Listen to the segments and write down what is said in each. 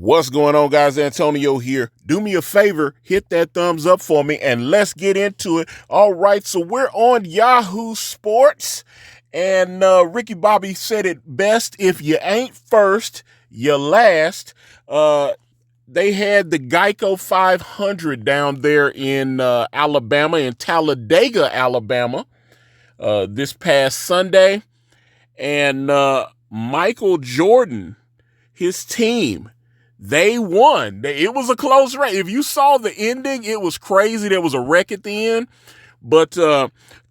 What's going on, guys? Antonio here. Do me a favor, hit that thumbs up for me, and let's get into it. All right, so we're on Yahoo Sports, and Ricky Bobby said it best: if you ain't first, you're last. They had the Geico 500 down there in Alabama, in Talladega, Alabama, this past Sunday, and Michael Jordan, his team, they won. It was a close race. If you saw the ending, it was crazy. There was a wreck at the end. But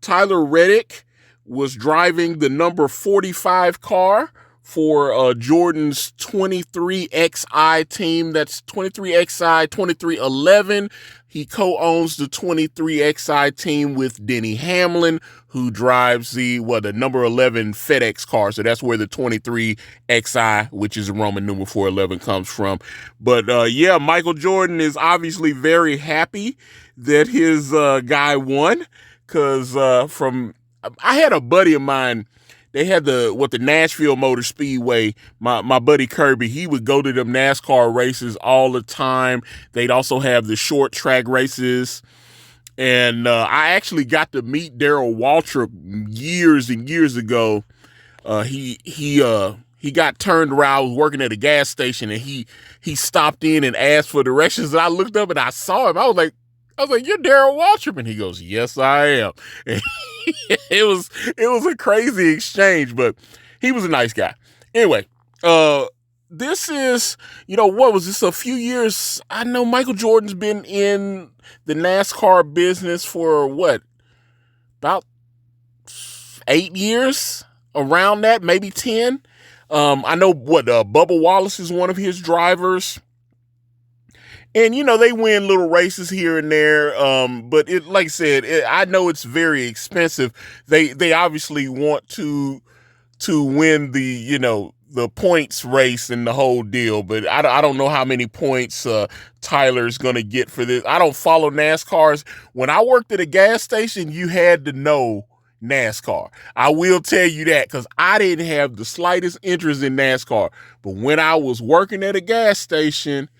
Tyler Reddick was driving the number 45 car for Jordan's 23XI team. That's 23XI 2311. He co-owns the 23XI team with Denny Hamlin, who drives the number 11 FedEx car. So that's where the 23XI, which is a Roman numeral 411, comes from. But yeah, Michael Jordan is obviously very happy that his guy won, because I had a buddy of mine. They had the Nashville Motor Speedway. My buddy Kirby, he would go to them NASCAR races all the time. They'd also have the short track races. And I actually got to meet Darrell Waltrip years and years ago. He got turned around. I was working at a gas station, and he stopped in and asked for directions. And I looked up and I saw him. I was like, "You're Darrell Waltrip?" And he goes, "Yes, I am." And it was a crazy exchange, but he was a nice guy. Anyway, this is, what was this, a few years? I know Michael Jordan's been in the NASCAR business for about 8 years, around that, maybe 10. I know Bubba Wallace is one of his drivers. And, they win little races here and there. But like I said, I know it's very expensive. They obviously want to win the points race and the whole deal. But I don't know how many points Tyler's going to get for this. I don't follow NASCARs. When I worked at a gas station, you had to know NASCAR. I will tell you that, because I didn't have the slightest interest in NASCAR. But when I was working at a gas station,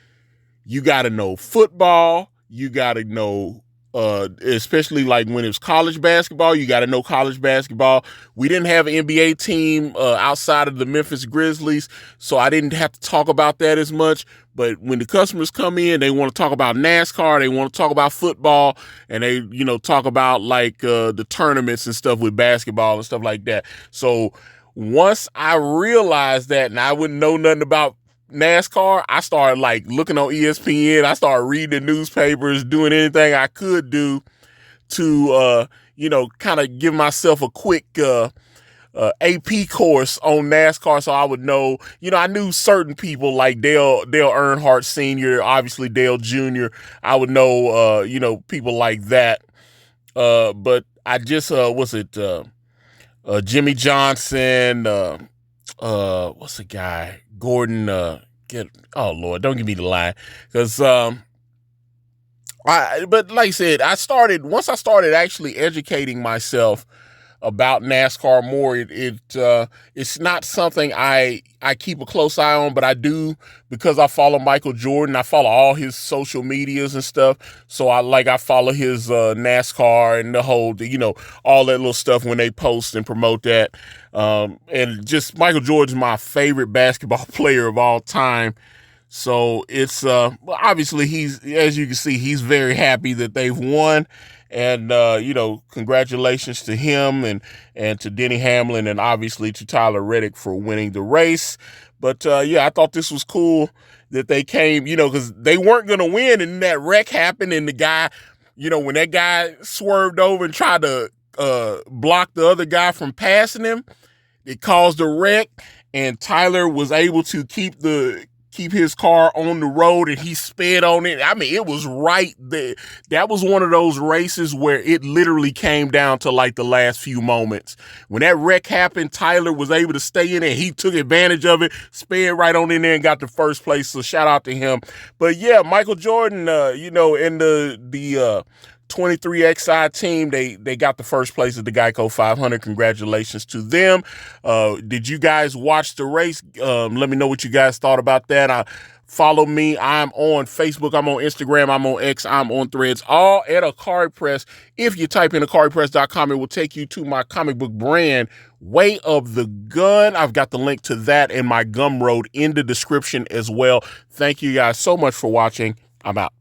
you got to know football. You got to know, especially like when it's college basketball, you got to know college basketball. We didn't have an NBA team outside of the Memphis Grizzlies, so I didn't have to talk about that as much. But when the customers come in, they want to talk about NASCAR, they want to talk about football, and they, talk about like the tournaments and stuff with basketball and stuff like that. So once I realized that, and I wouldn't know nothing about NASCAR, I started like looking on ESPN. I started reading the newspapers, doing anything I could do to, kind of give myself a quick AP course on NASCAR, so I would know. I knew certain people like Dale Earnhardt Sr., obviously Dale Jr. I would know, people like that. But I just, Jimmy Johnson, what's the guy? Gordon, oh Lord, don't give me the line. Because, but like I said, once I started actually educating myself about NASCAR more, it's not something I keep a close eye on, but I do, because I follow Michael Jordan. I follow all his social medias and stuff. So I follow his NASCAR and the whole, all that little stuff when they post and promote that. And just Michael Jordan's my favorite basketball player of all time. So it's obviously as you can see, he's very happy that they've won. And, congratulations to him and to Denny Hamlin, and obviously to Tyler Reddick for winning the race. But, I thought this was cool that they came, because they weren't going to win, and that wreck happened, and the guy, when that guy swerved over and tried to block the other guy from passing him, it caused a wreck, and Tyler was able to keep his car on the road, and he sped on it. I mean, it was right there. That was one of those races where it literally came down to like the last few moments. When that wreck happened, Tyler was able to stay in it. He took advantage of it, sped right on in there and got the first place. So shout out to him. But yeah, Michael Jordan, in the 23XI team, they got the first place at the Geico 500. Congratulations to them. Did you guys watch the race? Let me know what you guys thought about that. Follow me. I'm on Facebook. I'm on Instagram. I'm on X. I'm on Threads. All at Ikari Press. If you type in IkariPress.com, it will take you to my comic book brand, Way of the Gun. I've got the link to that and my Gumroad in the description as well. Thank you guys so much for watching. I'm out.